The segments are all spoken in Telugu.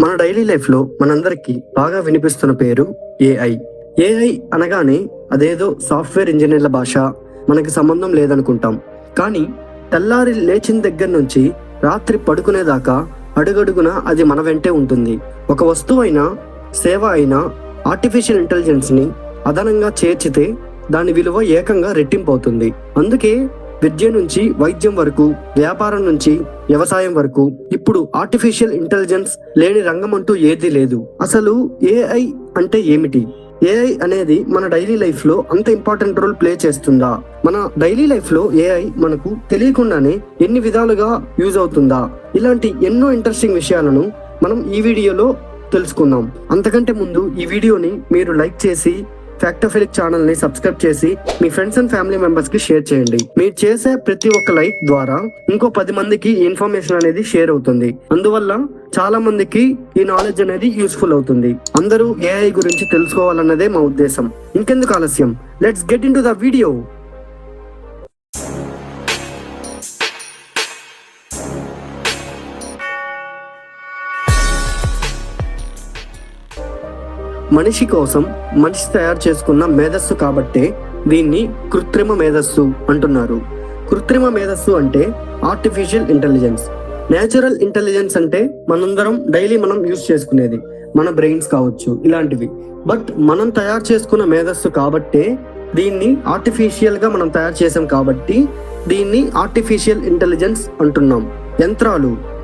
మన డైలీ లైఫ్లో మనందరికీ బాగా వినిపిస్తున్న పేరు ఏఐ. ఏఐ అనగానే అదేదో సాఫ్ట్వేర్ ఇంజనీర్ల భాష, మనకి సంబంధం లేదనుకుంటాం. కానీ తెల్లారి లేచిన దగ్గర నుంచి రాత్రి పడుకునేదాకా అడుగడుగున అది మన వెంటే ఉంటుంది. ఒక వస్తువు అయినా సేవ అయినా ఆర్టిఫిషియల్ ఇంటెలిజెన్స్ని అదనంగా చేర్చితే దాని విలువ ఏకంగా రెట్టింపు అవుతుంది. అందుకే విద్య నుంచి వైద్యం వరకు, వ్యాపారం నుంచి వ్యవసాయం వరకు ఇప్పుడు ఆర్టిఫిషియల్ ఇంటెలిజెన్స్ లేని రంగం అంటూ ఏదీ లేదు. అసలు ఏఐ అంటే ఏమిటి? ఏఐ అనేది మన డైలీ లైఫ్ లో అంత ఇంపార్టెంట్ రోల్ ప్లే చేస్తుందా? మన డైలీ లైఫ్ లో ఏఐ మనకు తెలియకుండానే ఎన్ని విధాలుగా యూజ్ అవుతుందా? ఇలాంటి ఎన్నో ఇంట్రెస్టింగ్ విషయాలను మనం ఈ వీడియోలో తెలుసుకుందాం. అంతకంటే ముందు ఈ వీడియోని మీరు లైక్ చేసి ఫ్యాక్టోఫిలిక్ ఛానల్ ని సబ్స్క్రైబ్ చేసి మీ ఫ్రెండ్స్ అండ్ ఫ్యామిలీ మెంబర్స్ కి షేర్ చేయండి. మీరు చేసే ప్రతి ఒక్క లైక్ ద్వారా ఇంకో 10 మందికి ఈ ఇన్ఫర్మేషన్ అనేది షేర్ అవుతుంది. అందువల్ల చాలా మందికి ఈ నాలెడ్జ్ అనేది యూస్ఫుల్ అవుతుంది. అందరూ ఏఐ గురించి తెలుసుకోవాలన్నదే మా ఉద్దేశం. ఇంకెందుకు ఆలస్యం, let's get in to the video. మనిషి కోసం మనిషి తయారు చేసుకున్న మేధస్సు కాబట్టే దీన్ని కృత్రిమ మేధస్సు అంటున్నారు. కృత్రిమ మేధస్సు అంటే ఆర్టిఫిషియల్ ఇంటెలిజెన్స్. నేచురల్ ఇంటెలిజెన్స్ అంటే మనందరం డైలీ మనం యూజ్ చేసుకునేది, మన బ్రెయిన్స్ కావచ్చు ఇలాంటివి. బట్ మనం తయారు చేసుకున్న మేధస్సు కాబట్టే దీన్ని ఆర్టిఫిషియల్ గా మనం తయారు చేసాం కాబట్టి దీన్ని ఆర్టిఫిషియల్ ఇంటెలిజెన్స్ అంటున్నాం.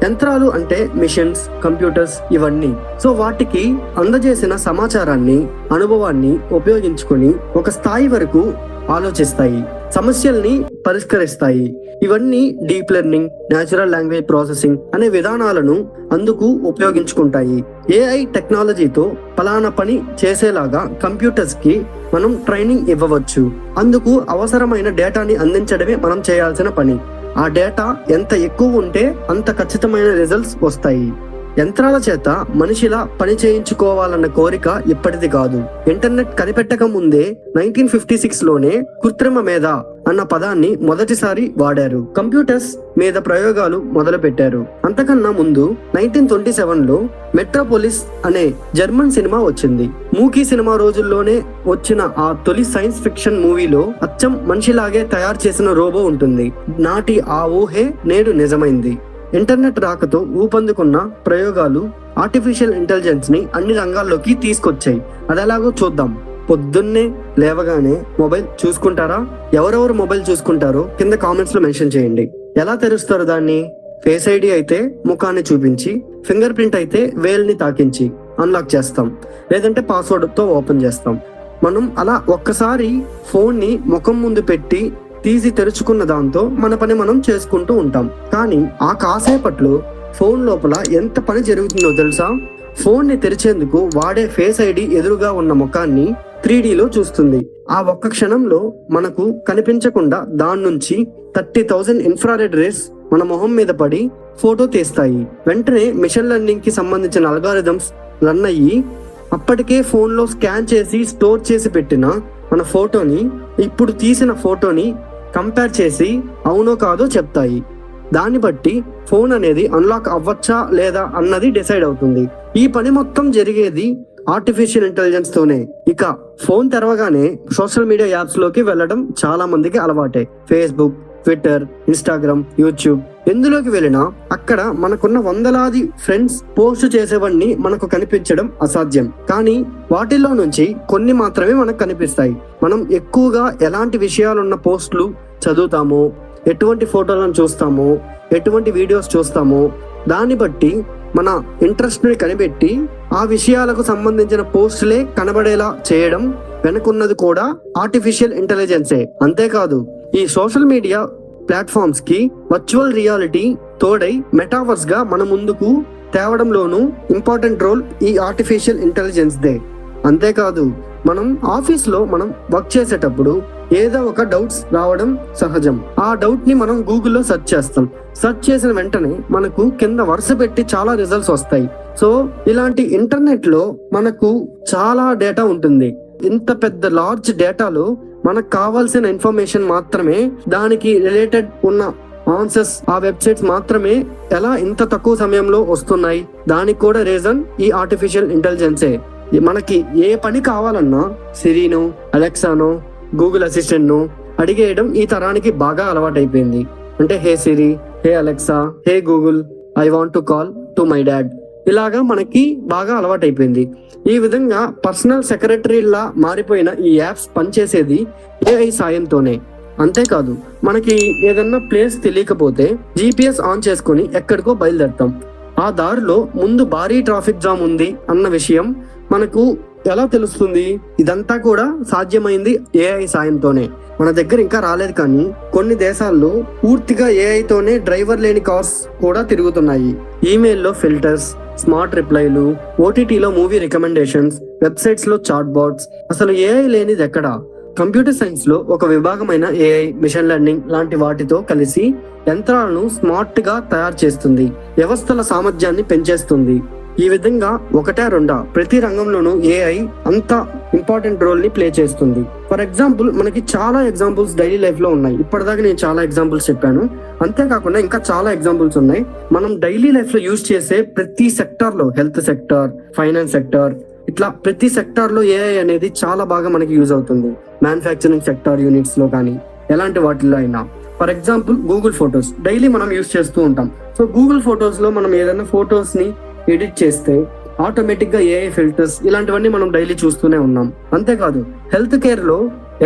యంత్రాలు అంటే మిషన్స్, కంప్యూటర్స్ ఇవన్నీ. సో వాటికి అందజేసిన సమాచారాన్ని, అనుభవాన్ని ఉపయోగించుకొని ఒక స్థాయి వరకు ఆలోచిస్తాయి, సమస్యల్ని పరిష్కరిస్తాయి. ఇవన్నీ deep learning, natural language processing అనే విధానాలను అందుకు ఉపయోగించుకుంటాయి. ఏఐ టెక్నాలజీతో ఫలానా పని చేసేలాగా కంప్యూటర్స్ కి మనం ట్రైనింగ్ ఇవ్వవచ్చు. అందుకు అవసరమైన డేటాని అందించడమే మనం చేయాల్సిన పని. ఆ డేటా ఎంత ఎక్కువ ఉంటే అంత ఖచ్చితమైన రిజల్ట్స్ వస్తాయి. యంత్రాల చేత మనిషిలా పని చేయించుకోవాలన్న కోరిక ఇప్పటిది కాదు. ఇంటర్నెట్ కనిపెట్టక ముందే 1956లోనే కృత్రిమ మేధ అన్న పదాన్ని మొదటిసారి వాడారు. కంప్యూటర్స్ మీద ప్రయోగాలు మొదలు పెట్టారు. అంతకన్నా ముందు 1927లో మెట్రోపోలిస్ అనే జర్మన్ సినిమా వచ్చింది. మూకీ సినిమా రోజుల్లోనే వచ్చిన ఆ తొలి సైన్స్ ఫిక్షన్ మూవీలో అచ్చం మనిషిలాగే తయారు చేసిన రోబో ఉంటుంది. నాటి ఆ ఊహే నేడు నిజమైంది. ఇంటర్నెట్ రాకతో ఊపందుకున్న ప్రయోగాలు ఆర్టిఫిషియల్ ఇంటెలిజెన్స్ ని అన్ని రంగాల్లోకి తీసుకొచ్చాయి. అదెలాగో చూద్దాం. పొద్దున్నే లేవగానే మొబైల్ చూసుకుంటారా? ఎవరెవరు మొబైల్ చూసుకుంటారో కింద కామెంట్స్ లో మెన్షన్ చేయండి. ఎలా తెరుస్తారు దాన్ని? ఫేస్ ఐడి అయితే ముఖాన్ని చూపించి, ఫింగర్ ప్రింట్ అయితే వేల్ని తాకించి అన్లాక్ చేస్తాం, లేదంటే పాస్వర్డ్ తో ఓపెన్ చేస్తాం. మనం అలా ఒక్కసారి ఫోన్ ని ముఖం ముందు పెట్టి తీసి తెరుచుకున్న దాంతో మన పని మనం చేసుకుంటూ ఉంటాం. కానీ ఆ కాసేపట్లో ఫోన్ లోపల ఎంత పని జరుగుతుందో తెలుసా? ఫోన్ ని తెరిచేందుకు వాడే ఫేస్ ఐడి ఎదురుగా ఉన్న ముఖాన్ని 3Dలో చూస్తుంది. ఆ ఒక్క క్షణంలో మనకు కనిపించకుండా దాని నుంచి 30,000 ఇన్ఫ్రారెడ్ రేస్ మన మొహం మీద పడి ఫోటో తీస్తాయి. వెంటనే మిషన్ లెర్నింగ్ కి సంబంధించిన అల్గారిథమ్స్ రన్ అయ్యి అప్పటికే ఫోన్ లో స్కాన్ చేసి స్టోర్ చేసి పెట్టిన మన ఫోటోని, ఇప్పుడు తీసిన ఫోటోని కంపేర్ చేసి అవునో కాదో చెప్తాయి. దాన్ని బట్టి ఫోన్ అనేది అన్లాక్ అవ్వచ్చా లేదా అన్నది డిసైడ్ అవుతుంది. ఈ పని మొత్తం జరిగేది ఆర్టిఫిషియల్ ఇంటెలిజెన్స్ తోనే. ఇక ఫోన్ తెరవగానే సోషల్ మీడియా యాప్స్ లోకి వెళ్ళడం చాలా మందికి అలవాటే. ఫేస్బుక్, ట్విట్టర్, ఇన్స్టాగ్రామ్, యూట్యూబ్, ఎందులోకి వెళ్ళినా అక్కడ మనకున్న వందలాది ఫ్రెండ్స్ పోస్ట్ చేసేవన్నీ మనకు కనిపించడం అసాధ్యం. కానీ వాటిల్లో నుంచి కొన్ని మాత్రమే మనకు కనిపిస్తాయి. మనం ఎక్కువగా ఎలాంటి విషయాలున్న పోస్టులు చదువుతామో, ఎటువంటి ఫోటోలను చూస్తామో, ఎటువంటి వీడియోస్ చూస్తామో దాన్ని బట్టి మన ఇంట్రెస్ట్ ని కనిపెట్టి ఆ విషయాలకు సంబంధించిన పోస్టులే కనబడేలా చేయడం వెనుకున్నది కూడా ఆర్టిఫిషియల్ ఇంటెలిజెన్సే. అంతేకాదు, ఈ సోషల్ మీడియా ప్లాట్ఫామ్స్ కి వర్చువల్ రియాలిటీ తోడై మెటావర్స్ గా మన ముందుకు తేవడంలోనూ ఇంపార్టెంట్ రోల్ ఈ ఆర్టిఫిషియల్ ఇంటెలిజెన్స్ దే. అంతేకాదు, మనం ఆఫీస్ లో మనం వర్క్ చేసేటప్పుడు ఏదో ఒక డౌట్స్ రావడం సహజం. ఆ డౌట్ ని మనం గూగుల్లో సెర్చ్ చేస్తాం. సెర్చ్ చేసిన వెంటనే మనకు కింద వరుస పెట్టి చాలా రిజల్ట్స్ వస్తాయి. సో ఇలాంటి ఇంటర్నెట్ లో మనకు చాలా డేటా ఉంటుంది. ఇంత పెద్ద లార్జ్ డేటాలో మనకు కావాల్సిన ఇన్ఫర్మేషన్ మాత్రమే, దానికి రిలేటెడ్ ఉన్న ఆన్సర్స్ ఆ వెబ్సైట్స్ మాత్రమే ఎలా ఇంత తక్కువ సమయంలో వస్తున్నాయి, దానికి కూడా రీజన్ ఈ ఆర్టిఫిషియల్ ఇంటెలిజెన్సే. మనకి ఏ పని కావాలన్నా సిరీనో, అలెక్సానో, గూగుల్ అసిస్టెంట్ను అడిగేయడం ఈ తరానికి బాగా అలవాటైపోయింది. అంటే hey Siri, hey Alexa, hey Google, I want to call to my dad, ఇలాగా మనకి బాగా అలవాటైపోయింది. ఈ విధంగా పర్సనల్ సెక్రటరీలా మారిపోయిన ఈ యాప్స్ పనిచేసేది ఏఐ సాయంతోనే. అంతేకాదు, మనకి ఏదన్నా ప్లేస్ తెలియకపోతే GPS ఆన్ చేసుకొని ఎక్కడికో బయలుదేరుతాం. ఆ దారిలో ముందు భారీ ట్రాఫిక్ జామ్ ఉంది అన్న విషయం మనకు ఎలా తెలుస్తుంది? ఇదంతా కూడా సాధ్యమైంది ఏఐ సాయంతోనే. మన దగ్గర ఇంకా రాలేదు, కానీ కొన్ని దేశాల్లో పూర్తిగా ఏఐతోనే డ్రైవర్ లేని కార్స్ కూడా తిరుగుతున్నాయి. ఈమెయిల్లో ఫిల్టర్స్, స్మార్ట్ రిప్లైలు, OTTలో మూవీ రికమెండేషన్స్, వెబ్సైట్స్ లో చాట్ బాట్స్, అసలు ఏఐ లేనిది ఎక్కడా? కంప్యూటర్ సైన్స్ లో ఒక విభాగమైన ఏఐ, మిషన్ లెర్నింగ్ లాంటి వాటితో కలిసి యంత్రాలను స్మార్ట్ గా తయారు చేస్తుంది, వ్యవస్థల సామర్థ్యాన్ని పెంచేస్తుంది. ఈ విధంగా ఒకటా రెండా ప్రతి రంగంలోనూ ఏఐ అంత ఇంపార్టెంట్ రోల్ ని ప్లే చేస్తుంది. ఫర్ ఎగ్జాంపుల్, మనకి చాలా ఎగ్జాంపుల్స్ డైలీ లైఫ్ లో ఉన్నాయి. ఇప్పటిదాకా నేను చాలా ఎగ్జాంపుల్స్ చెప్పాను. అంతేకాకుండా ఇంకా చాలా ఎగ్జాంపుల్స్ ఉన్నాయి. మనం డైలీ లైఫ్ లో యూజ్ చేసే ప్రతి సెక్టార్ లో, హెల్త్ సెక్టార్, ఫైనాన్స్ సెక్టార్, ఇట్లా ప్రతి సెక్టార్ లో ఏఐ అనేది చాలా బాగా మనకి యూజ్ అవుతుంది. మ్యానుఫ్యాక్చరింగ్ సెక్టార్ యూనిట్స్ లో కానీ ఎలాంటి వాటిల్లో అయినా. For example, Google photos daily మనం యూజ్ చేస్తూ ఉంటాం. సో గూగుల్ ఫొటోస్ లో మనం ఏదైనా ఫొటోస్ ని ఎడిట్ చేస్తే ఆటోమేటిక్ గా ఏఐ ఫిల్టర్స్ ఇలాంటివన్నీ మనం డైలీ చూస్తూనే ఉన్నాం. అంతేకాదు, హెల్త్ కేర్ లో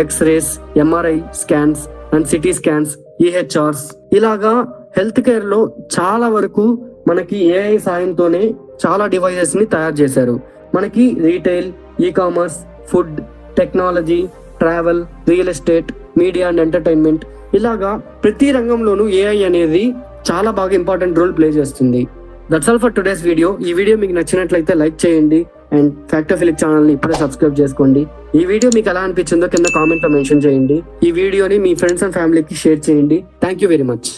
x rays, MRI scans and CT scans, EHRs, ఇలాగా హెల్త్ కేర్ లో చాలా వరకు మనకి ఏఐ సాయంతోనే చాలా డివైజెస్ ని తయారు చేశారు. మనకి retail, e-commerce, food, technology, travel, real estate, media and entertainment, ఇలాగా ప్రతి రంగంలోనూ ఏఐ అనేది చాలా బాగా ఇంపార్టెంట్ రోల్ ప్లే చేస్తుంది. That's all for today's video. ఈ వీడియో మీకు నచ్చినట్లయితే లైక్ చేయండి అండ్ ఫ్యాక్టోఫిలిక్ ఛానల్ ని ఇప్పుడే సబ్స్క్రైబ్ చేసుకోండి. ఈ వీడియో మీకు ఎలా అనిపించిందో కింద కామెంట్ లో మెన్షన్ చేయండి. ఈ వీడియోని మీ ఫ్రెండ్స్ అండ్ ఫ్యామిలీకి షేర్ చేయండి. Thank you very much.